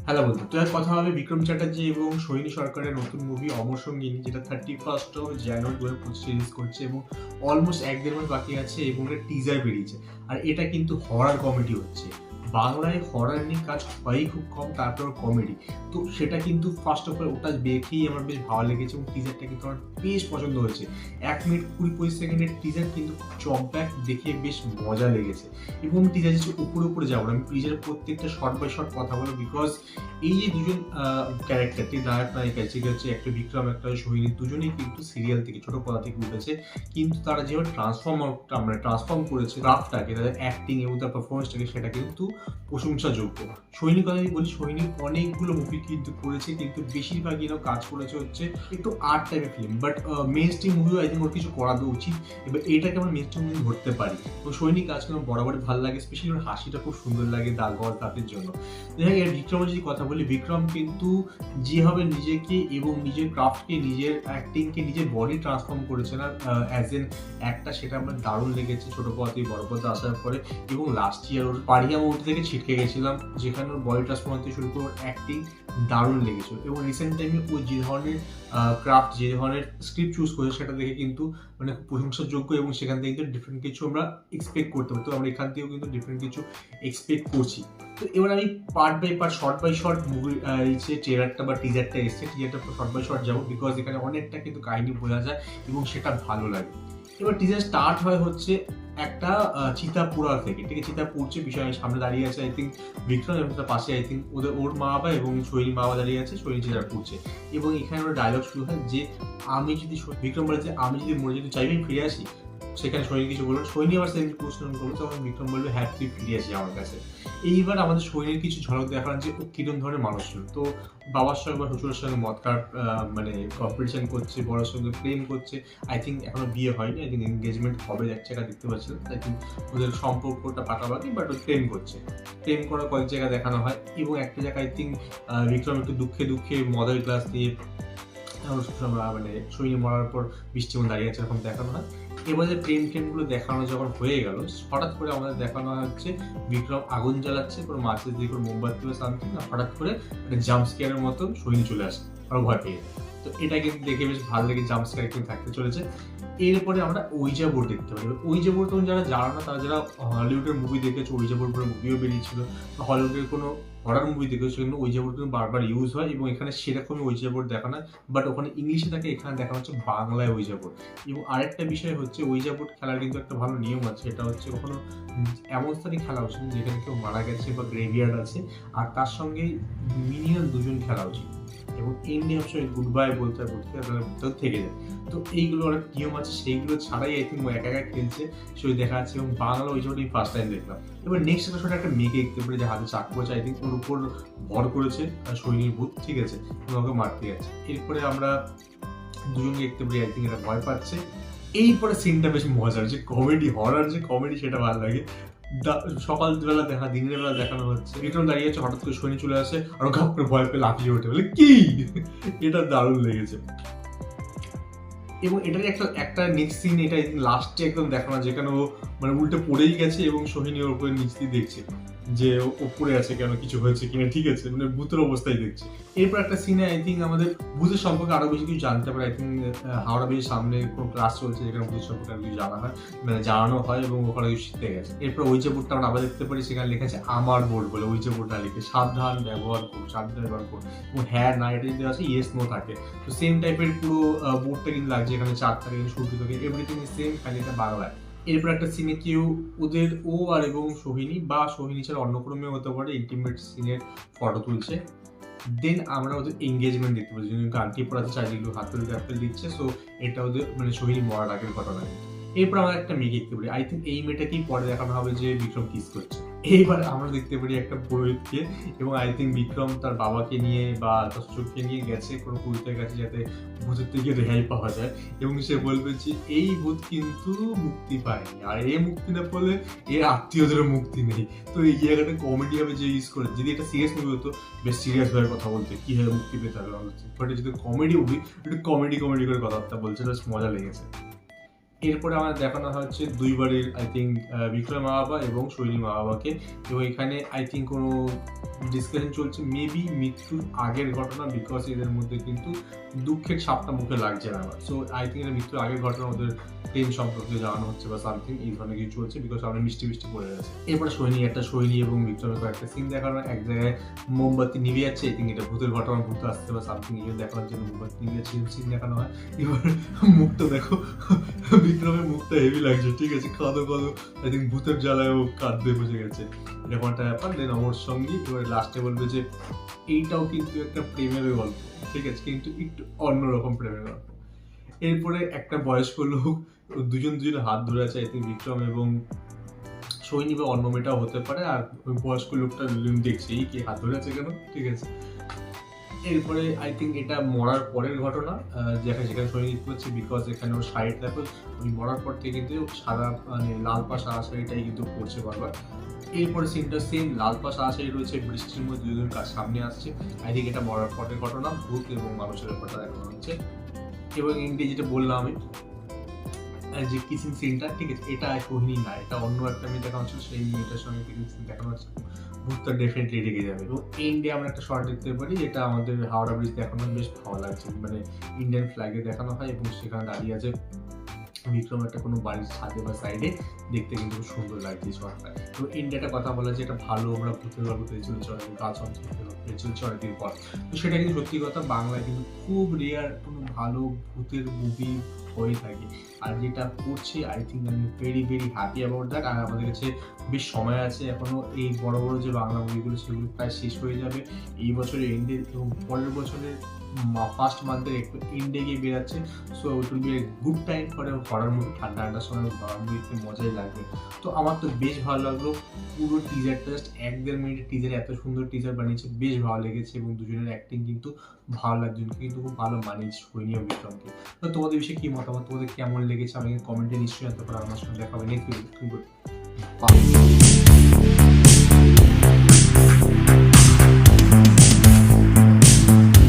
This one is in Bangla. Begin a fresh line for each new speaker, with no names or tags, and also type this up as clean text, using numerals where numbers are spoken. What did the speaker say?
হ্যালো বন্ধু, তো কথা হবে বিক্রম চ্যাটার্জি এবং সোহিনী সরকারের নতুন মুভি অমর সঙ্গিনী, যেটা 31 জানুয়ারি 2025 রিলিজ করছে এবং অলমোস্ট 1-1.5 মাস বাকি আছে এবং একটা টিজার বেরিয়েছে। আর এটা কিন্তু হরর কমেডি হচ্ছে। বাংলায় হরর নিয়ে কাজ হয়ই খুব কম, তারপর কমেডি। তো সেটা কিন্তু ফার্স্ট অফ অল ওটা দেখেই আমার বেশ ভালো লেগেছে এবং টিজারটা কিন্তু আমার বেশ পছন্দ হয়েছে। 1 মিনিট 20-25 সেকেন্ডের টিজার কিন্তু চকব্যাক দেখে বেশ মজা লেগেছে। এবং টিজার যে উপরে যাবো না, আমি টিজারের প্রত্যেকটা শর্ট বাই শর্ট কথা বলবো, বিকজ এই যে দুজন ক্যারেক্টারটি নায়ক নায়িকা, যে হচ্ছে একটা বিক্রম একটা সোহিনী, দুজনেই কিন্তু সিরিয়াল থেকে ছোট পর্দা থেকে উঠেছে। কিন্তু তারা যেভাবে ট্রান্সফর্ম করেছে ক্রাফটটাকে, তাদের অ্যাক্টিং এবং তার পারফরমেন্সটাকে, সেটা কিন্তু প্রশংসাযোগ্য। সোহিনীর কথা যদি বলি, সোহিনী অনেকগুলো মুভি কিন্তু করেছে, কিন্তু বেশিরভাগই কাজ করেছে হচ্ছে একটু আর্ট টাইপের ফিল্ম, বাট মেন স্ট্রিম মুভিও আই থিঙ্ক ওর কিছু করা তো উচিত। এবার এটাকে আমরা মেন স্ট্রিম মুভি ধরতে পারি। তো সৈনিক কাজ কিন্তু বরাবরই ভালো লাগে, স্পেশালি ওর হাসিটা খুব সুন্দর লাগে দাঁতের জন্য। যাই হোক, বিক্রমের যদি কথা বলি, বিক্রম কিন্তু যেভাবে নিজেকে এবং নিজের ক্রাফটকে, নিজের অ্যাক্টিংকে, নিজের বডি ট্রান্সফর্ম করেছে না অ্যাজ এন একটা, সেটা আমার দারুণ লেগেছে ছোট পথে বড় পথে আসার পরে। এবং লাস্ট ইয়ার ওর পারিয়া মুভি থেকে ছিটকে গেছিলাম, যেখানে ওর বডি ট্রান্সফর্ম থেকে শুরু করে ওর অ্যাক্টিং দারুণ লেগেছিল। এবং রিসেন্ট টাইমে ও যে ধরনের ক্রাফট, যে ধরনের স্ক্রিপ্ট চুজ করেছে, সেটা দেখে কিন্তু মানে খুব প্রশংসাযোগ্য এবং সেখান থেকে কিন্তু ডিফারেন্ট কিছু আমরা এক্সপেক্ট করতে পারি। তো আমরা এখান থেকেও কিন্তু ডিফারেন্ট কিছু এক্সপেক্ট করছি। তো এবার আমি part by part, short by short movie যে ট্রেলারটা বা টিজারটা এসছে, টিজারটা শর্ট বাই শর্ট যাবো, বিকজ এখানে অনেকটা কিন্তু কাহিনী বোঝা যায় এবং সেটা ভালো লাগে। এবার টিজার স্টার্ট হয় হচ্ছে একটা চিতাপুরা থেকে, ঠিক আছে? চিতাপুরছে বিষয় সামনে দাঁড়িয়ে আছে আই থিঙ্ক বিক্রম, এবং তার পাশে আই থিঙ্ক ওর মা বাবা এবং সোহিনী মা বাবা দাঁড়িয়ে আছে, সোহিনী চিতা পড়ছে। এবং এখানে ওর ডায়লগ শুরু হয় যে আমি যদি, বিক্রম বলে যে আমি যদি মরে যেতে চাইবি ফিরে আসি। সেখানে সৈনী কিছু বললো, সৈনী আবার সেম কোশ্চেন করলো, তখন বিক্রম বলবে হ্যাঁ তুই ফিরে আসি আমার কাছে। এইবার আমাদের সৈনীর কিছু ঝলক দেখান যে ও কিরম ধরনের মানুষ ছিল। তো বাবার সঙ্গে বা শ্বশুরের সঙ্গে মদ খাওয়ার মানে কম্পিটিশন করছে, বড়োর সঙ্গে প্রেম করছে। আই থিঙ্ক এখনো বিয়ে হয়নি, আই থিঙ্ক এনগেজমেন্ট হবে এক জায়গা দেখতে পাচ্ছিলাম। আই থিঙ্ক ওদের সম্পর্কটা পাকাপাকি, বাট ও প্রেম করছে। প্রেম করার কয়েক জায়গায় দেখানো হয় এবং একটা জায়গায় আই থিঙ্ক বিক্রম একটু দুঃখে মদের গ্লাস নিয়ে মানে সৈন্য মরার পর বৃষ্টি মন দাঁড়িয়ে আছে, এরকম দেখানো হয়। এবার যে টেমগুলো দেখানো যখন হয়ে গেল, হঠাৎ করে আমাদের দেখানো হচ্ছে বিক্রম আগুন জ্বালাচ্ছে কোনো মাছের দিকে, কোনো মোমবাতি বা সামথিং না, হঠাৎ করে একটা জাম্প স্কেয়ারের মতো সৈন্য চলে আসে, আরো ভয় পেয়ে যায়। তো এটা কিন্তু দেখে বেশ ভালো লাগে, জাম্প স্কেয়ার কিন্তু থাকতে চলেছে। এরপরে আমরা ওইজা বোর্ড দেখতে পারি। ওইজা বোর্ড তখন যারা জানো না, তারা যারা হলিউডের মুভি দেখেছে, ওইজা বোর্ড পরে মুভিও বেরিয়েছিল, হলিউডের কোনো হরার মুভি দেখেছে, সেখানে ওইজা বোর্ড কিন্তু বারবার ইউজ হয় এবং এখানে সেরকমই ওইজা বোর্ড দেখানো হয়, বাট ওখানে ইংলিশে থাকে, এখানে দেখানো হচ্ছে বাংলায় ওইজা বোর্ড। এবং আরেকটা বিষয় হচ্ছে, ওইজা বোর্ড খেলার কিন্তু একটা ভালো নিয়ম আছে, এটা হচ্ছে কখনো এমন স্থানে খেলা উচিত যেখানে কেউ মারা গেছে বা গ্রেভিয়ার্ড আছে, আর তার সঙ্গে মিনিমাম দুজন খেলা উচিত এবং এমনি অবশ্যই গুড বাই বলতে ভিতর থেকে যায়। তো এইগুলো অনেক নিয়ম আছে, সেইগুলো ছাড়াই আই থিঙ্ক একা খেলছে, সেই দেখা যাচ্ছে। এবং বাংলা ওই জন্যই ফার্স্ট টাইম দেখলাম। এবার নেক্সট এপিসোডে একটা মেয়েকে দেখতে পারি যে হাতে চাকু আছে, আই থিঙ্ক ওর উপর ভর করেছে সৈনিক ভূত, ঠিক আছে, এবং ওকে মারতে যাচ্ছে। এরপরে আমরা দুজনকে দেখতে পারি, আই থিঙ্ক এটা ভয় পাচ্ছে। এইপরে সিনটা বেশ মজার, যে কমেডি, হরার যে কমেডি, সেটা ভালো লাগে। সকালবেলা দিনের বেলা দেখানো হচ্ছে, বিক্রম দাঁড়িয়ে আছে, হঠাৎ করে সৈনিক চলে আসে আর ঘাপ করে ভয় পেয়ে লাফিয়ে ওঠে, বলে কি, এটা দারুণ লেগেছে। এবং এটারই একটা নেক্সট সিন, এটা লাস্টে একদম দেখানো, যেখানে ও মানে উল্টে পড়েই গেছে এবং সোহিনী ওর উপরে নিচ দিয়ে দেখছে যে ও পড়ে আছে কেন, কিছু হয়েছে কিনা, ঠিক আছে, মানে ভূতের অবস্থায় দেখছে। এরপর একটা সিনে আই থিঙ্ক আমাদের ভূতের সম্পর্কে আরো বেশি কিছু জানতে পারে। আই থিঙ্ক হাওড়া ব্রিজের সামনে কোনো ক্লাস চলছে, যেখানে ভূতের সম্পর্কে আরো কিছু জানা হয়, মানে জানানো হয় এবং ওখানে কিছু শিখতে গেছে। এরপর ওই যে বোর্ডটা আমরা আবার দেখতে পারি, সেখানে লেখা আছে আমার বোর্ড বলে, ওই যে বোর্ডটা লিখে সাবধান ব্যবহার করুন, এবং হ্যাঁ না এটা যদি আছে ইয়েস নো থাকে। তো সেম টাইপের পুরো বোর্ডটা কিন্তু লাগছে, এখানে চার থাকে, সূর্য থাকে, এভরিথিং সেম, খালি এটা বাংলায়। এরপর একটা সিনে কেউ ওদের ও আর এবং সোহিনী বা সোহিনী ছাড়া অন্য কোনো মেয়ে হতে পারে, ইন্টিমেট সিনের ফটো তুলছে। দেন আমরা ওদের এঙ্গেজমেন্ট দেখতে পাচ্ছি, গানটি পড়াতে চাইলে হাততালি দিচ্ছে। সো এটা ওদের মানে সোহিনী মরার আগের ঘটনা। এরপর আমরা একটা মেয়ে দেখতে পারি, আই থিঙ্ক এই মেয়েটাকেই পরে দেখানো হবে যে বিক্রম কিস করছে। এইবার আমরা দেখতে পারি একটা পুরোহিতকে, এবং আই থিঙ্ক বিক্রম তার বাবাকে নিয়ে বা তার শ্বশুরকে নিয়ে গেছে কোনো পুরোহিতের কাছে, যাতে ভূতের থেকে রেহাই পাওয়া যায়। এবং সে বলবে যে এই ভূত কিন্তু মুক্তি পায়নি, আর এ মুক্তি না পেলে এর আত্মীয়দেরও মুক্তি নেই। তো এই জায়গাটা কমেডি হবে যে ইউজ করে, যদি এটা সিরিয়াস মুভি হতো বেশ সিরিয়াস ভাবে কথা বলতে, কিভাবে মুক্তি পেতে হবে, বাট যদি কমেডি মুভি একটু কমেডি করে কথাবার্তা বলছে, বেশ মজা লেগেছে। এরপরে আমাদের দেখানো হচ্ছে দুইবারের আই থিঙ্ক বিক্রম মা বাবা এবং সৈনী মা বাবাকে, এবং এখানে আই থিঙ্ক কোনো ডিসকাশন চলছে মেবি মৃত্যুর আগের ঘটনা, বিকজ এদের মধ্যে কিন্তু দুঃখের ছাপটা মুখে লাগছে না আমার। সো আই থিঙ্ক এটা মৃত্যুর আগের ঘটনা, ওদের প্রেম সম্পর্কে জানানো হচ্ছে বা সামথিং এই ধরনের কিছু চলছে, বিকজ আমরা মিষ্টি মিষ্টি পড়ে গেছে। এরপরে সৈনী এবং বিক্রমের কয়েকটা সিন দেখানো, এক জায়গায় মোমবাতি নিভে যাচ্ছে, আই থিঙ্ক এটা ভূতের ঘটনা, ভূত আসছে বা সামথিং এই দেখানোর জন্য মোমবাতি নিভে যাচ্ছে সিন দেখানো হয়। এবার মুখটা দেখো, বিক্রমের মুখটা হেভি লাগছে, ঠিক আছে, কাঁদো কাঁদো, আই থিঙ্ক ভূতের জ্বালায় ও কাঁদতে বসে গেছে, এরকম একটা ব্যাপার। দেন অমর সঙ্গী এবার লাস্টে বলবে যে এইটাও কিন্তু একটা প্রেমের গল্প, ঠিক আছে, কিন্তু একটু অন্যরকম প্রেমের গল্প। এরপরে একটা বয়স্ক লোক, দুজনে হাত ধরে আছে, আই থিঙ্ক বিক্রম এবং সৈনী বা অন্য মেয়েটাও হতে পারে, আর ওই বয়স্ক লোকটা দেখছে এই কি হাত ধরে আছে কেন, ঠিক আছে। এরপরে আই থিঙ্ক এটা মরার পরের ঘটনা, যেখানে সৈনী দেখতে পাচ্ছি, বিকজ এখানে ওর শাড়িটা দেখো, ওই মরার পর থেকে কিন্তু সাদা মানে লাল পা সাদা শাড়িটাই কিন্তু পড়ছে বারবার। এরপরে সিনটা সেম, লাল পা সাদা শাড়ি রয়েছে, বৃষ্টির মধ্যে দুজন কাজ সামনে আসছে, আই থিঙ্ক এটা মরার পরের ঘটনা, ভূত এবং মানুষের ব্যাপারটা দেখানো হচ্ছে। এবং ইন্ডিয়া যেটা বললাম আমি যে কিসিং সিনটা, ঠিক আছে, এটা সোহিনী না, এটা অন্য একটা মেয়ে দেখানো হচ্ছে, সেই মেয়েটার সঙ্গে কিসিং সিন দেখানো হচ্ছে, ভূতটা ডেফিনেটলি রেগে যাবে। এবং ইন্ডিয়া আমরা একটা শর্ট দেখতে পারি, যেটা আমাদের হাওড়া ব্রিজ দেখানো বেশ ভালো লাগছে, মানে ইন্ডিয়ান ফ্ল্যাগে দেখানো হয় এবং সেখানে দাঁড়িয়ে আছে বিক্রম একটা কোনো বাড়ির ছাদে বা সাইডে, দেখতে কিন্তু খুব সুন্দর লাগছে শর্টটা। তো ইন্ডিয়াটা কথা বলা যে এটা ভালো, আমরা ভূতের গল্প পেয়ে চলেছি অনেকদিন, গাছ অঞ্চল পেয়ে চলেছি অনেকদিন পর, তো সেটা কিন্তু সত্যি কথা, বাংলায় কিন্তু খুব রেয়ার কোনো ভালো ভূতের মুভি হয়ে থাকে, আর যেটা করছে আই থিঙ্ক আমি very very happy about that. আর আমাদের কাছে বেশ সময় আছে এখনো, এই বড় বড় যে বাংলা মুভিগুলো সেগুলো প্রায় শেষ হয়ে যাবে এই বছরের এন্ডে, এবং পরের বছরের ফার্স্ট মান্থের একটু এন্ডে গিয়ে বেরাচ্ছে। So it will be a good time for a horror movie, ঠান্ডা ঠান্ডার সময় হরার মুভি দেখতে মজাই লাগবে। তো আমার তো বেশ ভালো লাগলো, পুরো টিজারটা জাস্ট 1-1.5 মিনিটের টিজার, এত সুন্দর টিজার বানিয়েছে, বেশ ভালো লেগেছে, এবং দুজনের অ্যাক্টিং কিন্তু ভালো লাগছে, কিন্তু খুব ভালো মানিয়েছে সৈনী ও বিক্রমকে। তো তোমাদের বিষয়ে কি মতামত, তোমাদের কেমন লেগেছে আমাকে কমেন্টে নিশ্চয়ই জানাতে পারো। আমার সঙ্গে দেখা হবে নেক্সট ভিডিও।